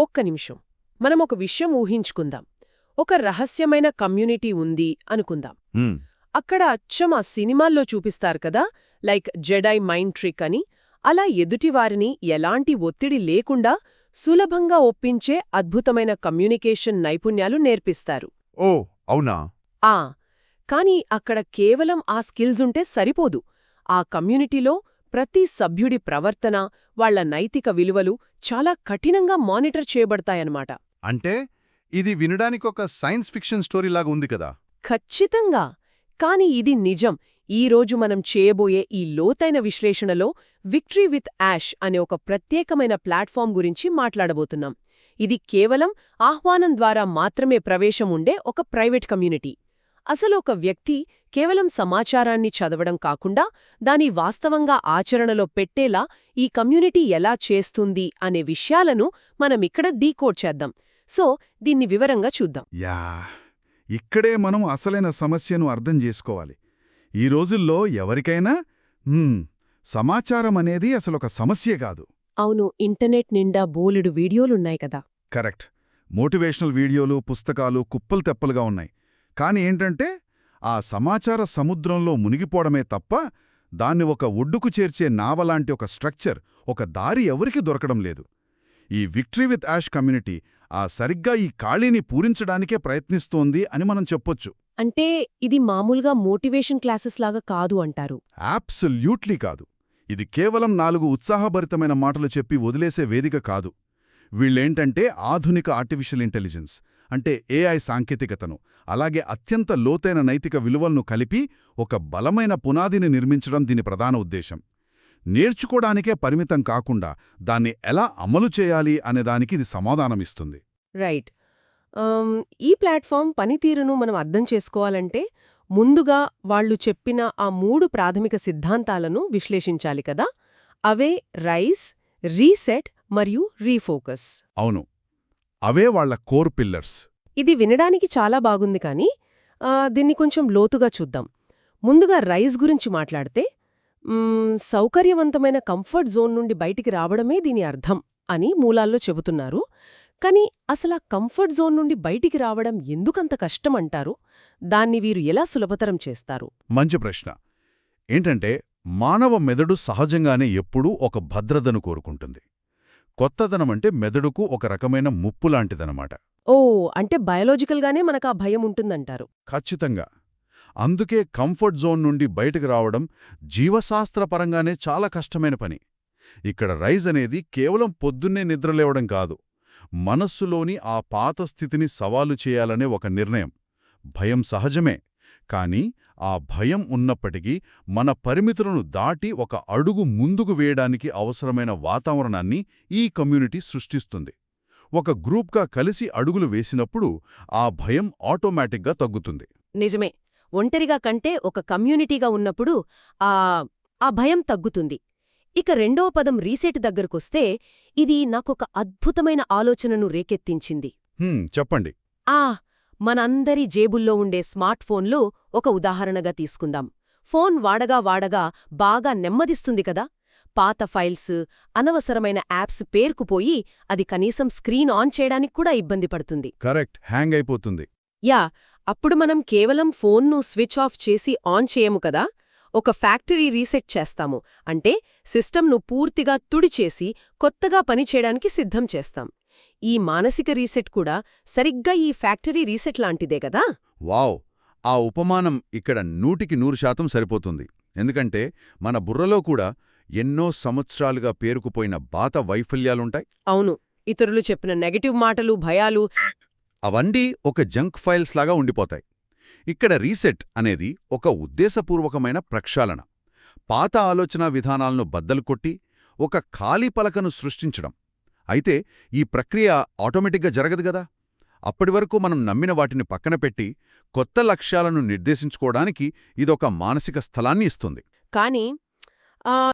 ఒక్క నిమిషం. మనం ఒక విషయం ఊహించుకుందాం. ఒక రహస్యమైన కమ్యూనిటీ ఉంది అనుకుందాం. హ్మ్, అక్కడ అచ్చం ఆ సినిమాల్లో చూపిస్తారు కదా, లైక్ జెడై మైండ్ ట్రిక్ అని. అలా ఎదుటివారిని ఎలాంటి ఒత్తిడి లేకుండా సులభంగా ఒప్పించే అద్భుతమైన కమ్యూనికేషన్ నైపుణ్యాలు నేర్పిస్తారు. ఓ అవునా. ఆ కానీ అక్కడ కేవలం ఆ స్కిల్సుంటే సరిపోదు. ఆ కమ్యూనిటీలో ప్రతి సభ్యుడి ప్రవర్తన, వాళ్ల నైతిక విలువలు చాలా కఠినంగా మానిటర్ చేయబడతాయన్నమాట. అంటే ఇది వినడానికొక సైన్స్ ఫిక్షన్ స్టోరీలాగా ఉంది కదా. ఖచ్చితంగా. కాని ఇది నిజం. ఈరోజు మనం చేయబోయే ఈ లోతైన విశ్లేషణలో విక్టరీ విత్ యాష్ అనే ఒక ప్రత్యేకమైన ప్లాట్ఫామ్ గురించి మాట్లాడబోతున్నాం. ఇది కేవలం ఆహ్వానం ద్వారా మాత్రమే ప్రవేశం ఉండే ఒక ప్రైవేట్ కమ్యూనిటీ. అసలు ఒక వ్యక్తి కేవలం సమాచారాన్ని చదవడం కాకుండా దాని వాస్తవంగా ఆచరణలో పెట్టేలా ఈ కమ్యూనిటీ ఎలా చేస్తుంది అనే విషయాలను మనమిక్కడ డీకోడ్ చేద్దాం. సో దీన్ని వివరంగా చూద్దాం. యా ఇక్కడే మనం అసలైన సమస్యను అర్థం చేసుకోవాలి. ఈ రోజుల్లో ఎవరికైనా సమాచారం అనేది అసలొక సమస్యే కాదు. అవును, ఇంటర్నెట్ నిండా బోలెడు వీడియోలున్నాయి కదా. కరెక్ట్. మోటివేషనల్ వీడియోలు, పుస్తకాలు కుప్పలు తెప్పలుగా ఉన్నాయి. కాని ఏంటంటే ఆ సమాచార సముద్రంలో మునిగిపోవడమే తప్ప దాన్ని ఒక ఒడ్డుకు చేర్చే నావలాంటి ఒక స్ట్రక్చర్, ఒక దారి ఎవరికీ దొరకడం లేదు. ఈ విక్టరీ విత్ యాష్ కమ్యూనిటీ సరిగ్గా ఈ ఖాళీని పూరించడానికే ప్రయత్నిస్తోంది అని మనం చెప్పొచ్చు. అంటే ఇది మామూలుగా మోటివేషన్ క్లాసెస్ లాగా కాదు అంటారు? అబ్సల్యూట్లీ కాదు. ఇది కేవలం 4 ఉత్సాహభరితమైన మాటలు చెప్పి వదిలేసే వేదిక కాదు. వీళ్ళేంటంటే ఆధునిక ఆర్టిఫిషియల్ ఇంటెలిజెన్స్ అంటే ఏఐ సాంకేతికతను, అలాగే అత్యంత లోతైన నైతిక విలువలను కలిపి ఒక బలమైన పునాదిని నిర్మించడం దీని ప్రధాన ఉద్దేశం. నేర్చుకోడానికే పరిమితం కాకుండా దాన్ని ఎలా అమలు చేయాలి అనేదానికి ఇది సమాధానమిస్తుంది. రైట్. ఈ ప్లాట్ఫామ్ పనితీరును మనం అర్థం చేసుకోవాలంటే ముందుగా వాళ్ళు చెప్పిన ఆ 3 ప్రాథమిక సిద్ధాంతాలను విశ్లేషించాలి కదా. అవే రైజ్, రీసెట్ మరియు రీఫోకస్. అవును, అవే వాళ్ల కోర్ పిల్లర్స్. ఇది వినడానికి చాలా బాగుంది కానీ దీన్ని కొంచెం లోతుగా చూద్దాం. ముందుగా రైజ్ గురించి మాట్లాడితే సౌకర్యవంతమైన కంఫర్ట్ జోన్ నుండి బయటికి రావడమే దీని అర్థం అని మూలాల్లో చెబుతున్నారు. కానీ అసలా కంఫర్ట్ జోన్ నుండి బయటికి రావడం ఎందుకంత కష్టమంటారు? దాన్ని వీరు ఎలా సులభతరం చేస్తారు? మంచి ప్రశ్న. ఏంటంటే మానవ మెదడు సహజంగానే ఎప్పుడూ ఒక భద్రతను కోరుకుంటుంది. కొత్తదనమంటే మెదడుకు ఒక రకమైన ముప్పులాంటిదనమాట. ఓ, అంటే బయాలజికల్గానే మనకా భయం ఉంటుందంటారు. ఖచ్చితంగా. అందుకే కంఫర్ట్ జోన్ నుండి బయటకు రావడం జీవశాస్త్రపరంగానే చాలా కష్టమైన పని. ఇక్కడ రైజ్ అనేది కేవలం పొద్దున్నే నిద్రలేవడం కాదు, మనస్సులోని ఆ పాత స్థితిని సవాలు చేయాలనే ఒక నిర్ణయం. భయం సహజమే, కానీ ఆ భయం ఉన్నప్పటికీ మన పరిమితులను దాటి ఒక అడుగు ముందుకు వేయడానికి అవసరమైన వాతావరణాన్ని ఈ కమ్యూనిటీ సృష్టిస్తుంది. ఒక గ్రూప్గా కలిసి అడుగులు వేసినప్పుడు ఆ భయం ఆటోమేటిక్గా తగ్గుతుంది. నిజమే. ఒంటరిగా కంటే ఒక కమ్యూనిటీగా ఉన్నప్పుడు ఆ భయం తగ్గుతుంది. ఇక రెండవ పదం రీసెట్ దగ్గరకొస్తే ఇది నాకొక అద్భుతమైన ఆలోచనను రేకెత్తించింది. చెప్పండి. మనందరి జేబుల్లో ఉండే స్మార్ట్ ఫోన్లు ఒక ఉదాహరణగా తీసుకుందాం. ఫోన్ వాడగా వాడగా బాగా నెమ్మదిస్తుంది కదా. పాత ఫైల్స్, అనవసరమైన యాప్స్ పేరుకుపోయి అది కనీసం స్క్రీన్ ఆన్ చేయడానికి కూడా ఇబ్బంది పడుతుంది. కరెక్ట్, హ్యాంగ్ అయిపోతుంది. అప్పుడు మనం కేవలం ఫోన్ను స్విచ్ ఆఫ్ చేసి ఆన్ చేయము కదా, ఒక ఫ్యాక్టరీ రీసెట్ చేస్తాము. అంటే సిస్టమ్ను పూర్తిగా తుడిచేసి కొత్తగా పనిచేయడానికి సిద్ధం చేస్తాం. ఈ మానసిక రీసెట్ కూడా సరిగ్గా ఈ ఫ్యాక్టరీ రీసెట్ లాంటిదే కదా. వావ్, ఆ ఉపమానం ఇక్కడ 100% సరిపోతుంది. ఎందుకంటే మన బుర్రలో కూడా ఎన్నో సంవత్సరాలుగా పేరుకుపోయిన బాత వైఫల్యాలుంటాయి. అవును, ఇతరులు చెప్పిన నెగటివ్ మాటలు, భయాలు, అవన్నీ ఒక జంక్ ఫైల్స్ లాగా ఉండిపోతాయి. ఇక్కడ రీసెట్ అనేది ఒక ఉద్దేశపూర్వకమైన ప్రక్షాళన. పాత ఆలోచనా విధానాలను బద్దలు కొట్టి ఒక ఖాళీ పలకను సృష్టించడం. అయితే ఈ ప్రక్రియ ఆటోమేటిక్గా జరగదు గదా. అప్పటివరకు మనం నమ్మిన వాటిని పక్కన పెట్టి కొత్త లక్ష్యాలను నిర్దేశించుకోవడానికి ఇదొక మానసిక స్థలాన్ని ఇస్తుంది. కానీ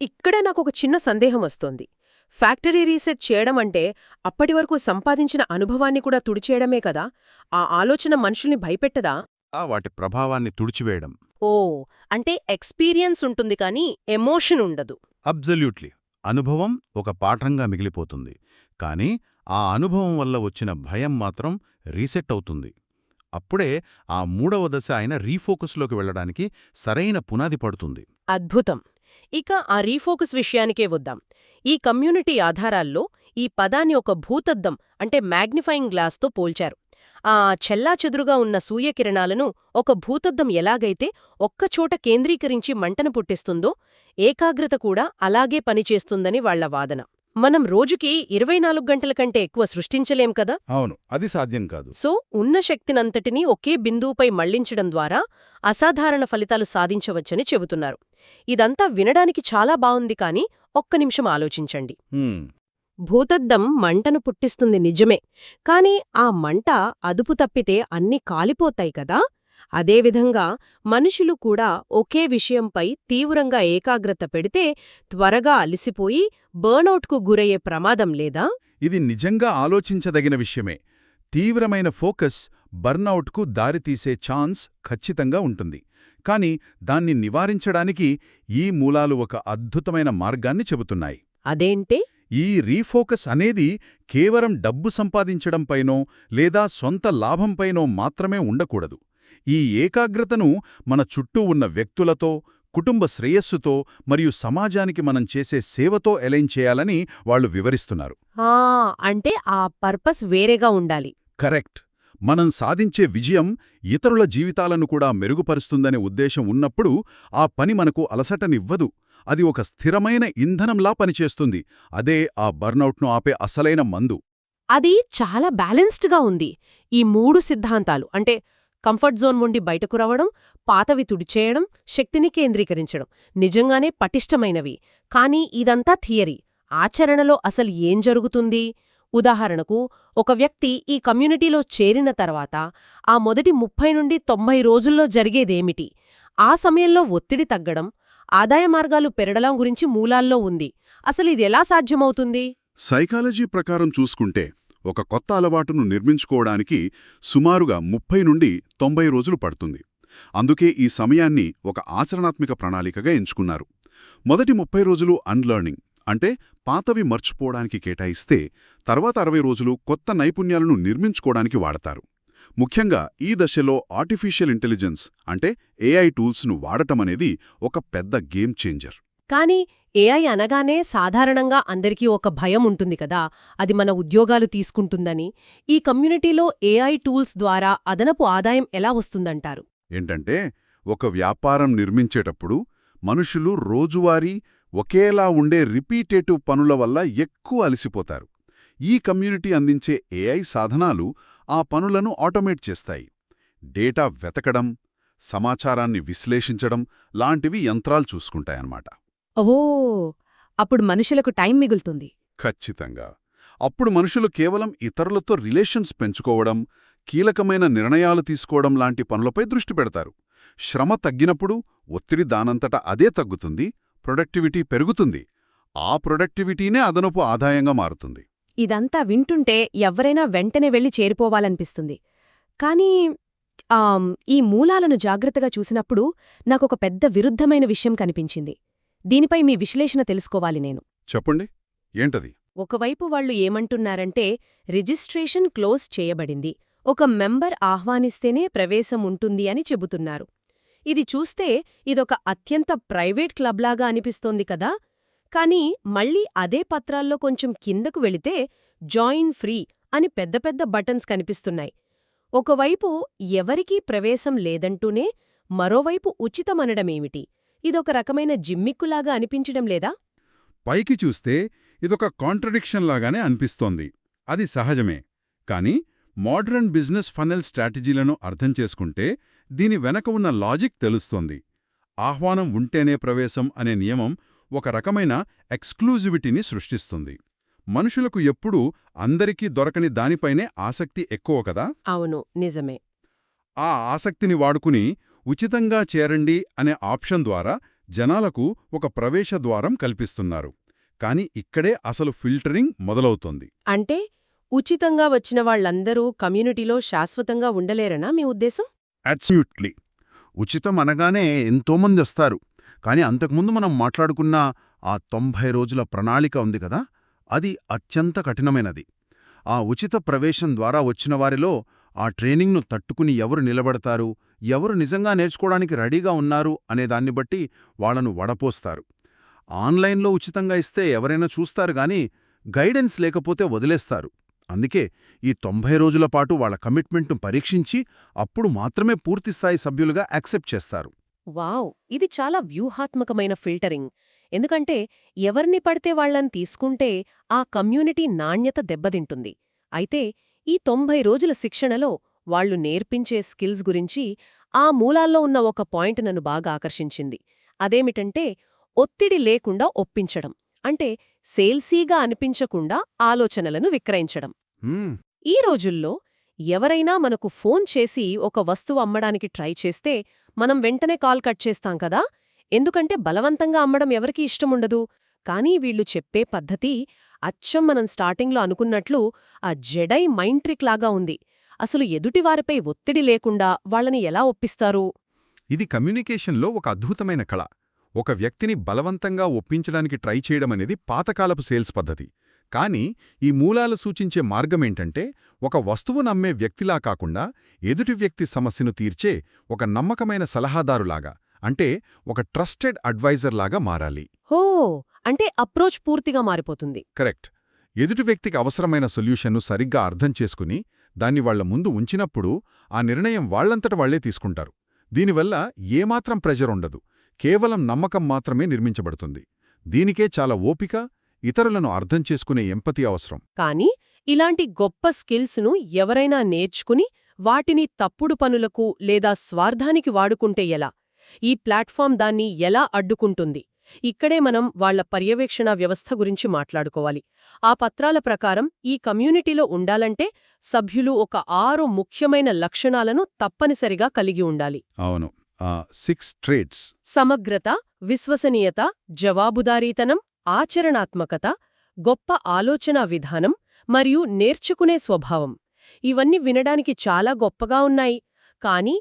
ఇక్కడే నాకొక చిన్న సందేహం వస్తోంది. ఫ్యాక్టరీ రీసెట్ చేయడం అంటే అప్పటివరకు సంపాదించిన అనుభవాన్ని కూడా తుడిచేయడమే కదా. ఆ ఆలోచన మనుషుల్ని భయపెట్టదా? వాటి ప్రభావాన్ని తుడిచివేయడం. అంటే ఎక్స్పీరియన్స్ ఉంటుంది కానీ ఎమోషన్ ఉండదు. అబ్జల్యూట్లీ. అనుభవం ఒక పాఠంగా మిగిలిపోతుంది, కానీ ఆ అనుభవం వల్ల వచ్చిన భయం మాత్రం రీసెట్ అవుతుంది. అప్పుడే ఆ మూడవ దశ అయిన రీఫోకస్లోకి వెళ్లడానికి సరైన పునాది పడుతుంది. అద్భుతం. ఇక ఆ రీఫోకస్ విషయానికే వద్దాం. ఈ కమ్యూనిటీ ఆధారాల్లో ఈ పదాన్ని ఒక భూతద్దం అంటే మ్యాగ్నిఫైయింగ్ గ్లాస్తో పోల్చారు. ఆ చెల్లాచెదురుగా ఉన్న సూర్యకిరణాలను ఒక భూతద్దం ఎలాగైతే ఒక్కచోట కేంద్రీకరించి మంటను పుట్టిస్తుందో, ఏకాగ్రత కూడా అలాగే పనిచేస్తుందని వాళ్ల వాదన. మనం రోజుకి 24 గంటల కంటే ఎక్కువ సృష్టించలేం కదా. అవును, అది సాధ్యం కాదు. సో ఉన్న శక్తినంతటినీ ఒకే బిందువుపై మళ్లించడం ద్వారా అసాధారణ ఫలితాలు సాధించవచ్చని చెబుతున్నారు. ఇదంతా వినడానికి చాలా బావుంది, కానీ ఒక్క నిమిషం ఆలోచించండి. భూతద్దం మంటను పుట్టిస్తుంది నిజమే, కాని ఆ మంట అదుపు తప్పితే అన్నీ కాలిపోతాయి కదా. అదేవిధంగా మనుషులు కూడా ఒకే విషయంపై తీవ్రంగా ఏకాగ్రత పెడితే త్వరగా అలిసిపోయి బర్నౌట్కు గురయ్యే ప్రమాదం లేదా? ఇది నిజంగా ఆలోచించదగిన విషయమే. తీవ్రమైన ఫోకస్ బర్నౌట్కు దారితీసే ఛాన్స్ ఖచ్చితంగా ఉంటుంది. కాని దాన్ని నివారించడానికి ఈ మూలాలు ఒక అద్భుతమైన మార్గాన్ని చెబుతున్నాయి. అదేంటే? ఈ రీఫోకస్ అనేది కేవలం డబ్బు సంపాదించడంపైనో లేదా సొంత లాభంపైనో మాత్రమే ఉండకూడదు. ఈ ఏకాగ్రతను మన చుట్టూ ఉన్న వ్యక్తులతో, కుటుంబ శ్రేయస్సుతో మరియు సమాజానికి మనం చేసే సేవతో ఎలైన్ చేయాలని వాళ్ళు వివరిస్తున్నారు. అంటే ఆ పర్పస్ వేరేగా ఉండాలి. కరెక్ట్. మనం సాధించే విజయం ఇతరుల జీవితాలను కూడా మెరుగుపరుస్తుందనే ఉద్దేశం ఉన్నప్పుడు ఆ పని మనకు అలసటనివ్వదు. అది ఒక స్థిరమైన ఇంధనంలా పనిచేస్తుంది. అదే ఆ బర్నౌట్ను ఆపే అసలైన మందు. అది చాలా బ్యాలెన్స్డ్గా ఉంది. ఈ 3 సిద్ధాంతాలు అంటే కంఫర్ట్ జోన్ నుండి బయటకు రావడం, పాతవి తుడిచేయడం, శక్తిని కేంద్రీకరించడం నిజంగానే పటిష్టమైనవి. కానీ ఇదంతా థియరీ. ఆచరణలో అసలు ఏం జరుగుతుంది? ఉదాహరణకు, ఒక వ్యక్తి ఈ కమ్యూనిటీలో చేరిన తర్వాత ఆ మొదటి 30 నుండి 90 రోజుల్లో జరిగేదేమిటి? ఆ సమయంలో ఒత్తిడి తగ్గడం, ఆదాయ మార్గాలు పెరగడం గురించి మూలాల్లో ఉంది. అసలు ఇదెలా సాధ్యమవుతుంది? సైకాలజీ ప్రకారం చూసుకుంటే ఒక కొత్త అలవాటును నిర్మించుకోవడానికి సుమారుగా 30 నుండి 90 రోజులు పడుతుంది. అందుకే ఈ సమయాన్ని ఒక ఆచరణాత్మక ప్రణాళికగా ఎంచుకున్నారు. మొదటి 30 రోజులు అన్లర్నింగ్ అంటే పాతవి మర్చిపోవడానికి కేటాయిస్తే, తర్వాత 60 రోజులు కొత్త నైపుణ్యాలను నిర్మించుకోవడానికి వాడతారు. ముఖ్యంగా ఈ దశలో ఆర్టిఫిషియల్ ఇంటెలిజెన్స్ అంటే ఏఐ టూల్స్ను వాడటమనేది ఒక పెద్ద గేమ్ చేంజర్. కానీ ఏఐ అనగానే సాధారణంగా అందరికీ ఒక భయం ఉంటుంది కదా, అది మన ఉద్యోగాలు తీసుకుంటుందని. ఈ కమ్యూనిటీలో ఏఐ టూల్స్ ద్వారా అదనపు ఆదాయం ఎలా వస్తుందంటారు? ఏంటంటే, ఒక వ్యాపారం నిర్మించేటప్పుడు మనుషులు రోజువారీ ఒకేలా ఉండే రిపీటేటివ్ పనుల వల్ల ఎక్కువ అలసిపోతారు. ఈ కమ్యూనిటీ అందించే ఏఐ సాధనాలు ఆ పనులను ఆటోమేట్ చేస్తాయి. డేటా వెతకడం, సమాచారాన్ని విశ్లేషించడం లాంటివి యంత్రాలు చూసుకుంటాయన్నమాట. ఓ, అప్పుడు మనుషులకు టైం మిగులుతుంది. ఖచ్చితంగా. అప్పుడు మనుషులు కేవలం ఇతరులతో రిలేషన్స్ పెంచుకోవడం, కీలకమైన నిర్ణయాలు తీసుకోవడం లాంటి పనులపై దృష్టి పెడతారు. శ్రమ తగ్గినప్పుడు ఒత్తిడి దానంతట అదే తగ్గుతుంది, ప్రొడక్టివిటీ పెరుగుతుంది. ఆ ప్రొడక్టివిటీనే అదనపు ఆదాయంగా మారుతుంది. ఇదంతా వింటుంటే ఎవ్వరైనా వెంటనే వెళ్లి చేరిపోవాలనిపిస్తుంది. కానీ ఈ మూలాలను జాగ్రత్తగా చూసినప్పుడు నాకొక పెద్ద విరుద్ధమైన విషయం కనిపించింది. దీనిపై మీ విశ్లేషణ తెలుసుకోవాలి నేను. చెప్పండి, ఏంటది? ఒకవైపు వాళ్ళు ఏమంటున్నారంటే, రిజిస్ట్రేషన్ క్లోజ్ చేయబడింది, ఒక మెంబర్ ఆహ్వానిస్తేనే ప్రవేశం ఉంటుంది అని చెబుతున్నారు. ఇది చూస్తే ఇదొక అత్యంత ప్రైవేట్ క్లబ్లాగా అనిపిస్తోంది కదా. కానీ మళ్ళీ అదే పత్రాల్లో కొంచెం కిందకు వెళితే జాయిన్ ఫ్రీ అని పెద్ద పెద్ద బటన్స్ కనిపిస్తున్నాయి. ఒకవైపు ఎవరికీ ప్రవేశం లేదంటూనే మరోవైపు ఉచితమనడమేమిటి? ఇదొక రకమైన జిమ్మిక్కులాగా అనిపించడం లేదా? పైకి చూస్తే ఇదొక కాంట్రడిక్షన్ లాగానే అనిపిస్తోంది. అది సహజమే. కానీ మోడర్న్ బిజినెస్ ఫనెల్ స్ట్రాటజీలను అర్థం చేసుకుంటే దీని వెనక ఉన్న లాజిక్ తెలుస్తోంది. ఆహ్వానం ఉంటేనే ప్రవేశం అనే నియమం ఒక రకమైన ఎక్స్క్లూజివిటీని సృష్టిస్తుంది. మనుషులకు ఎప్పుడూ అందరికీ దొరకని దానిపైనే ఆసక్తి ఎక్కువ కదా. అవును, నిజమే. ఆ ఆసక్తిని వాడుకుని ఉచితంగా చేరండి అనే ఆప్షన్ ద్వారా జనాలకు ఒక ప్రవేశ ద్వారం కల్పిస్తున్నారు. కాని ఇక్కడే అసలు ఫిల్టరింగ్ మొదలవుతోంది. అంటే ఉచితంగా వచ్చిన వాళ్లందరూ కమ్యూనిటీలో శాశ్వతంగా ఉండలేరనా మీ ఉద్దేశం? అబ్సల్యూట్లీ. ఉచితం అనగానే ఎంతోమంది వస్తారు. కాని అంతకుముందు మనం మాట్లాడుకున్న ఆ 90 రోజుల ప్రణాళిక ఉంది కదా, అది అత్యంత కఠినమైనది. ఆ ఉచిత ప్రవేశం ద్వారా వచ్చిన వారిలో ఆ ట్రైనింగ్ను తట్టుకుని ఎవరు నిలబడతారు, ఎవరు నిజంగా నేర్చుకోవడానికి రెడీగా ఉన్నారు అనేదాన్ని బట్టి వాళ్లను వడపోస్తారు. ఆన్లైన్లో ఉచితంగా ఇస్తే ఎవరైనా చూస్తారు గాని గైడెన్స్ లేకపోతే వదిలేస్తారు. అందుకే ఈ 90 రోజుల పాటు వాళ్ల కమిట్మెంట్ను పరీక్షించి అప్పుడు మాత్రమే పూర్తిస్థాయి సభ్యులుగా యాక్సెప్ట్ చేస్తారు. వావ్! ఇది చాలా వ్యూహాత్మకమైన ఫిల్టరింగ్. ఎందుకంటే ఎవరిని పడితే వాళ్ళని తీసుకుంటే ఆ కమ్యూనిటీ నాణ్యత దెబ్బతింటుంది. అయితే ఈ 90 రోజుల శిక్షణలో వాళ్ళు నేర్పించే స్కిల్స్ గురించి ఆ మూలాల్లో ఉన్న ఒక పాయింట్ నన్ను బాగా ఆకర్షించింది. అదేమిటంటే ఒత్తిడి లేకుండా ఒప్పించడం. అంటే సేల్సీగా అనిపించకుండా ఆలోచనలను విక్రయించడం. ఈ రోజుల్లో ఎవరైనా మనకు ఫోన్ చేసి ఒక వస్తువు అమ్మడానికి ట్రై చేస్తే మనం వెంటనే కాల్ కట్ చేస్తాం కదా, ఎందుకంటే బలవంతంగా అమ్మడం ఎవరికీ ఇష్టముండదు. కానీ వీళ్ళు చెప్పే పద్ధతి అచ్చం మనం స్టార్టింగ్లో అనుకున్నట్లు ఆ జెడై మైండ్ ట్రిక్ లాగా ఉంది. అసలు ఎదుటివారిపై ఒత్తిడి లేకుండా వాళ్ళని ఎలా ఒప్పిస్తారు? ఇది కమ్యూనికేషన్లో ఒక అద్భుతమైన కళ. ఒక వ్యక్తిని బలవంతంగా ఒప్పించడానికి ట్రై చేయడమనేది పాతకాలపు సేల్స్ పద్ధతి. కానీ ఈ మూలాలు సూచించే మార్గమేంటంటే ఒక వస్తువు నమ్మే వ్యక్తిలా కాకుండా ఎదుటి వ్యక్తి సమస్యను తీర్చే ఒక నమ్మకమైన సలహాదారులాగా, అంటే ఒక ట్రస్టెడ్ అడ్వైజర్ లాగా మారాలి. హో, అంటే అప్రోచ్ పూర్తిగా మారిపోతుంది. కరెక్ట్. ఎదుటి వ్యక్తికి అవసరమైన సొల్యూషన్ను సరిగ్గా అర్థం చేసుకుని దాన్ని వాళ్ల ముందు ఉంచినప్పుడు ఆ నిర్ణయం వాళ్లంతట వాళ్లే తీసుకుంటారు. దీనివల్ల ఏమాత్రం ప్రెజర్ ఉండదు, కేవలం నమ్మకం మాత్రమే నిర్మించబడుతుంది. దీనికే చాలా ఓపిక, ఇతరులను అర్థం చేసుకునే ఎంపతి అవసరం. కానీ ఇలాంటి గొప్ప స్కిల్స్ను ఎవరైనా నేర్చుకుని వాటిని తప్పుడు పనులకు లేదా స్వార్థానికి వాడుకుంటే ఎలా? ఈ ప్లాట్ఫామ్ దాన్ని ఎలా అడ్డుకుంటుంది? ఇక్కడే మనం వాళ్ల పర్యవేక్షణ వ్యవస్థ గురించి మాట్లాడుకోవాలి. ఆ పత్రాల ప్రకారం ఈ కమ్యూనిటీలో ఉండాలంటే సభ్యులు ఒక 6 ముఖ్యమైన లక్షణాలను తప్పనిసరిగా కలిగి ఉండాలి. అవును, 6 ట్రేట్స్: సమగ్రత, విశ్వసనీయత, జవాబుదారీతనం, ఆచరణాత్మకత, గొప్ప ఆలోచనా విధానం మరియు నేర్చుకునే స్వభావం. ఇవన్నీ వినడానికి చాలా గొప్పగా ఉన్నాయి. కానీ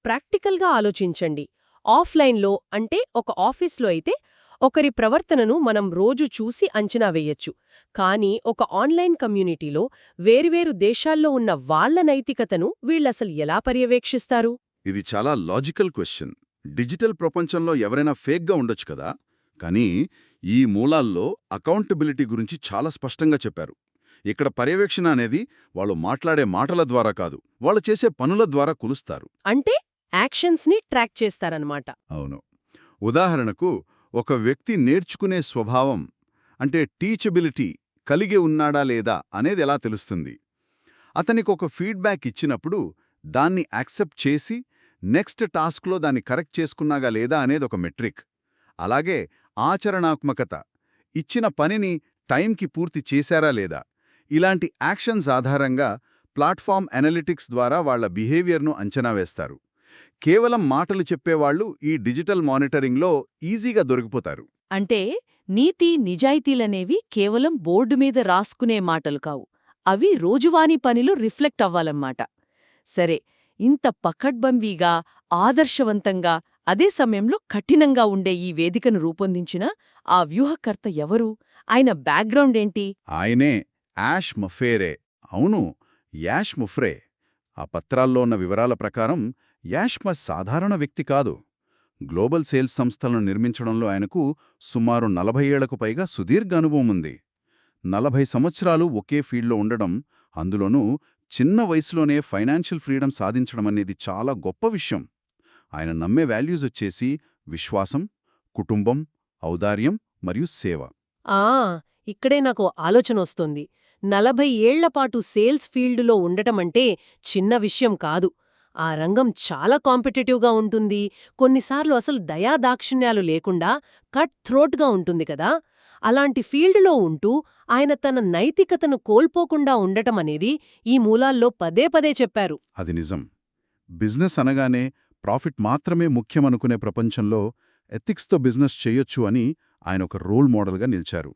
ప్రాక్టికల్గా ఆలోచించండి. ఆఫ్లైన్లో అంటే ఒక ఆఫీస్లో అయితే ఒకరి ప్రవర్తనను మనం రోజు చూసి అంచనా వేయొచ్చు. కానీ ఒక ఆన్లైన్ కమ్యూనిటీలో వేర్వేరు దేశాల్లో ఉన్న వాళ్ల నైతికతను వీళ్ళసలు ఎలా పర్యవేక్షిస్తారు? ఇది చాలా లాజికల్ క్వశ్చన్. డిజిటల్ ప్రపంచంలో ఎవరైనా ఫేక్గా ఉండొచ్చు కదా, కానీ ఈ మూలాల్లో అకౌంటబిలిటీ గురించి చాలా స్పష్టంగా చెప్పారు. ఇక్కడ పర్యవేక్షణ అనేది వాళ్ళు మాట్లాడే మాటల ద్వారా కాదు, వాళ్ళు చేసే పనుల ద్వారా కొలుస్తారు. అంటే యాక్షన్స్ని ట్రాక్ చేస్తారన్నమాట. అవును. ఉదాహరణకు ఒక వ్యక్తి నేర్చుకునే స్వభావం అంటే టీచబిలిటీ కలిగి ఉన్నాడా లేదా అనేది ఎలా తెలుస్తుంది? అతనికి ఒక ఫీడ్బ్యాక్ ఇచ్చినప్పుడు దాన్ని యాక్సెప్ట్ చేసి నెక్స్ట్ టాస్క్లో దాన్ని కరెక్ట్ చేసుకున్నాగా లేదా అనేది ఒక మెట్రిక్. అలాగే ఆచరణాత్మకత, ఇచ్చిన పనిని టైంకి పూర్తి చేశారా లేదా, ఇలాంటి యాక్షన్స్ ఆధారంగా ప్లాట్ఫామ్ అనలిటిక్స్ ద్వారా వాళ్ల బిహేవియర్ను అంచనా వేస్తారు. కేవలం మాటలు చెప్పేవాళ్లు ఈ డిజిటల్ మానిటరింగ్లో ఈజీగా దొరికిపోతారు. అంటే నీతి నిజాయితీలనేవి కేవలం బోర్డు మీద రాసుకునే మాటలు కావు, అవి రోజువారీ పనిలో రిఫ్లెక్ట్ అవ్వాలన్నమాట. సరే, ఇంత పకడ్బందీగా, ఆదర్శవంతంగా, అదే సమయంలో కఠినంగా ఉండే ఈ వేదికను రూపొందించిన ఆ వ్యూహకర్త ఎవరు? ఆయన బ్యాక్గ్రౌండ్ ఏంటి? ఆయనే యాష్ మొఫేరే. అవును, యాష్ మొఫ్రే. ఆ పత్రాల్లో ఉన్న వివరాల ప్రకారం యాష్ సాధారణ వ్యక్తి కాదు. గ్లోబల్ సేల్స్ సంస్థలను నిర్మించడంలో ఆయనకు సుమారు 40 ఏళ్లకు పైగా సుదీర్ఘ అనుభవం ఉంది. 40 సంవత్సరాలు ఒకే ఫీల్డ్లో ఉండడం, అందులోనూ చిన్న వయసులోనే ఫైనాన్షియల్ ఫ్రీడమ్ సాధించడమనేది చాలా గొప్ప విషయం. ఆయన నమ్మే వాల్యూస్ వచ్చేసి విశ్వాసం, కుటుంబం, ఔదార్యం మరియు సేవ. ఇక్కడే నాకు ఆలోచన వస్తోంది. 40 ఏళ్లపాటు సేల్స్ ఫీల్డులో ఉండటమంటే చిన్న విషయం కాదు. ఆ రంగం చాలా కాంపిటేటివ్గా ఉంటుంది. కొన్నిసార్లు అసలు దయాదాక్షిణ్యాలు లేకుండా కట్ థ్రోట్గా ఉంటుంది కదా. అలాంటి ఫీల్డులో ఉంటూ ఆయన తన నైతికతను కోల్పోకుండా ఉండటమనేది ఈ మూలాల్లో పదే పదే చెప్పారు. అది నిజం. బిజినెస్ అనగానే ప్రాఫిట్ మాత్రమే ముఖ్యమనుకునే ప్రపంచంలో ఎథిక్స్తో బిజినెస్ చేయొచ్చు అని ఆయన ఒక రోల్ మోడల్గా నిలిచారు.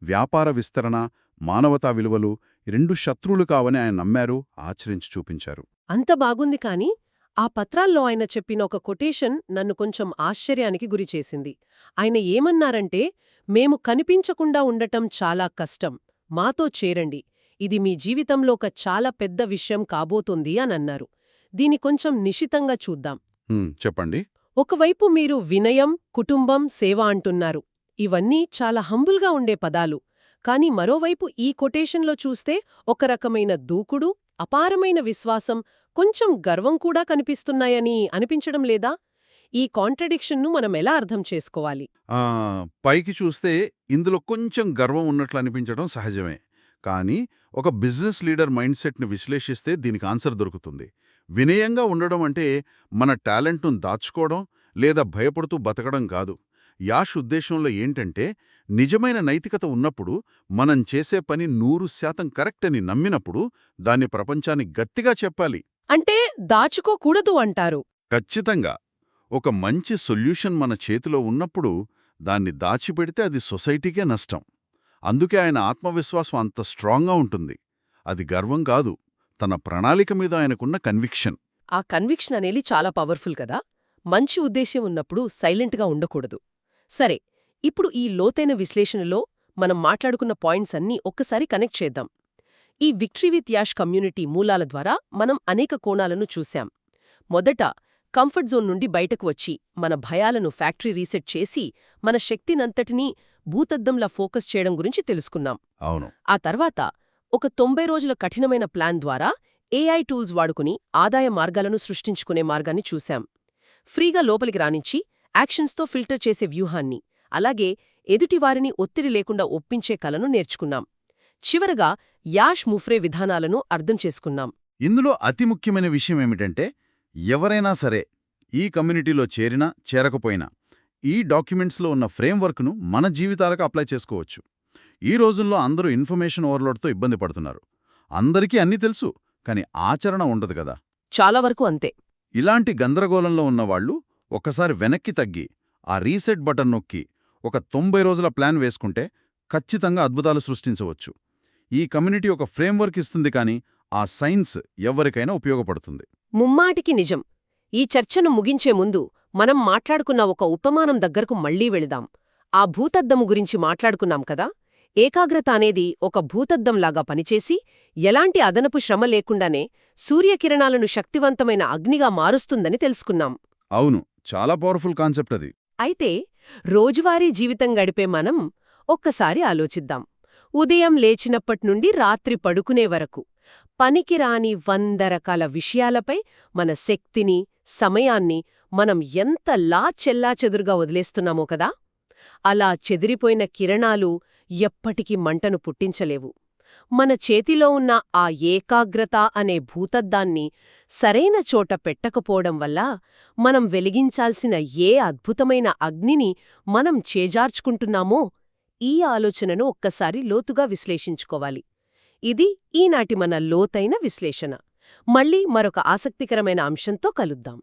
వ్యాపార విస్తరణ, మానవతా విలువలు రెండు శత్రువులు కావని ఆయన నమ్మారు, ఆచరించి చూపించారు. అంత బాగుంది. కానీ ఆ పత్రాల్లో ఆయన చెప్పిన ఒక కొటేషన్ నన్ను కొంచెం ఆశ్చర్యానికి గురిచేసింది. ఆయన ఏమన్నారంటే, మేము కనిపించకుండా ఉండటం చాలా కష్టం, మాతో చేరండి, ఇది మీ జీవితంలో ఒక చాలా పెద్ద విషయం కాబోతోంది అనన్నారు. దీని కొంచెం నిశితంగా చూద్దాం. చెప్పండి. ఒకవైపు మీరు వినయం, కుటుంబం, సేవ అంటున్నారు. ఇవన్నీ చాలా హంబుల్గా ఉండే పదాలు. కానీ మరోవైపు ఈ కొటేషన్లో చూస్తే ఒక రకమైన దూకుడు, అపారమైన విశ్వాసం, కొంచెం గర్వం కూడా కనిపిస్తున్నాయని అనిపించడం లేదా? ఈ కాంట్రడిక్షన్ను మనం ఎలా అర్థం చేసుకోవాలి? పైకి చూస్తే ఇందులో కొంచెం గర్వం ఉన్నట్లు అనిపించడం సహజమే. కానీ ఒక బిజినెస్ లీడర్ మైండ్ సెట్ని విశ్లేషిస్తే దీనికి ఆన్సర్ దొరుకుతుంది. వినయంగా ఉండడం అంటే మన టాలెంట్ను దాచుకోవడం లేదా భయపడుతూ బతకడం కాదు. యాష్ ఉద్దేశంలో ఏంటంటే, నిజమైన నైతికత ఉన్నప్పుడు, మనం చేసే పని 100% కరెక్ట్ అని నమ్మినప్పుడు దాన్ని ప్రపంచానికి గట్టిగా చెప్పాలి. అంటే దాచుకోకూడదు అంటారు. ఖచ్చితంగా. ఒక మంచి సొల్యూషన్ మన చేతిలో ఉన్నప్పుడు దాన్ని దాచిపెడితే అది సొసైటీకే నష్టం. అందుకే ఆయన ఆత్మవిశ్వాసం అంత స్ట్రాంగ్గా ఉంటుంది. అది గర్వం కాదు, తన ప్రణాళిక మీద ఆయనకున్న కన్విక్షన్. ఆ కన్విక్షన్ అనేది చాలా పవర్ఫుల్ కదా. మంచి ఉద్దేశ్యం ఉన్నప్పుడు సైలెంట్గా ఉండకూడదు. సరే, ఇప్పుడు ఈ లోతైన విశ్లేషణలో మనం మాట్లాడుకున్న పాయింట్స్ అన్నీ ఒక్కసారి కనెక్ట్ చేద్దాం. ఈ విక్టరీ విత్ యాష్ కమ్యూనిటీ మూలాల ద్వారా మనం అనేక కోణాలను చూశాం. మొదట, కంఫర్ట్ జోన్ నుండి బయటకు వచ్చి మన భయాలను ఫ్యాక్టరీ రీసెట్ చేసి మన శక్తినంతటినీ భూతద్దంలా ఫోకస్ చేయడం గురించి తెలుసుకున్నాం. అవును. ఆ తర్వాత ఒక 90 రోజుల కఠినమైన ప్లాన్ ద్వారా ఏఐ టూల్స్ వాడుకుని ఆదాయ మార్గాలను సృష్టించుకునే మార్గాన్ని చూశాం. ఫ్రీగా లోపలికి రానిచ్చి యాక్షన్స్తో ఫిల్టర్ చేసే వ్యూహాన్ని, అలాగే ఎదుటివారిని ఒత్తిడి లేకుండా ఒప్పించే కలను నేర్చుకున్నాం. చివరగా యాష్ ముఫ్రే విధానాలను అర్థం చేసుకున్నాం. ఇందులో అతి ముఖ్యమైన విషయం ఏమిటంటే, ఎవరైనా సరే ఈ కమ్యూనిటీలో చేరినా చేరకపోయినా ఈ డాక్యుమెంట్స్లో ఉన్న ఫ్రేమ్వర్క్ను మన జీవితాలకు అప్లై చేసుకోవచ్చు. ఈ రోజుల్లో అందరూ ఇన్ఫర్మేషన్ ఓవర్లోడ్తో ఇబ్బంది పడుతున్నారు. అందరికీ అన్నీ తెలుసు, కానీ ఆచరణ ఉండదు కదా. చాలా వరకు అంతే. ఇలాంటి గందరగోళంలో ఉన్నవాళ్లు ఒకసారి వెనక్కి తగ్గి ఆ రీసెట్ బటన్ నొక్కి ఒక 90 రోజుల ప్లాన్ వేసుకుంటే ఖచ్చితంగా అద్భుతాలు సృష్టించవచ్చు. ఈ కమ్యూనిటీ ఒక ఫ్రేమ్వర్క్ ఇస్తుంది, కానీ ఆ సైన్స్ ఎవరికైనా ఉపయోగపడుతుంది. ముమ్మాటికి నిజం. ఈ చర్చను ముగించే ముందు మనం మాట్లాడుకున్న ఒక ఉపమానం దగ్గరకు మళ్లీ వెళదాం. ఆ భూతద్దము గురించి మాట్లాడుకున్నాం కదా. ఏకాగ్రత అనేది ఒక భూతద్దంలాగా పనిచేసి ఎలాంటి అదనపు శ్రమ లేకుండానే సూర్యకిరణాలను శక్తివంతమైన అగ్నిగా మారుస్తుందని తెలుసుకున్నాం. అవును, చాలా పవర్ఫుల్ కాన్సెప్ట్ అది. అయితే రోజువారీ జీవితం గడిపే మనం ఒక్కసారి ఆలోచిద్దాం. ఉదయం లేచినప్పట్నుండి రాత్రి పడుకునే వరకు పనికిరాని 100 రకాల విషయాలపై మన శక్తిని, సమయాన్ని మనం ఎంతలా చెల్లాచెదురుగా వదిలేస్తున్నామో కదా. అలా చెదిరిపోయిన కిరణాలు ఎప్పటికీ మంటను పుట్టించలేవు. మన చేతిలో ఉన్న ఆ ఏకాగ్రత అనే భూతద్దాన్ని సరైన చోట పెట్టకపోవడం వల్ల మనం వెలిగించాల్సిన ఏ అద్భుతమైన అగ్నిని మనం చేజార్చుకుంటున్నామో, ఈ ఆలోచనను ఒక్కసారి లోతుగా విశ్లేషించుకోవాలి. ఇది ఈనాటి మన లోతైన విశ్లేషణ. మళ్ళీ మరొక ఆసక్తికరమైన అంశంతో కలుద్దాం.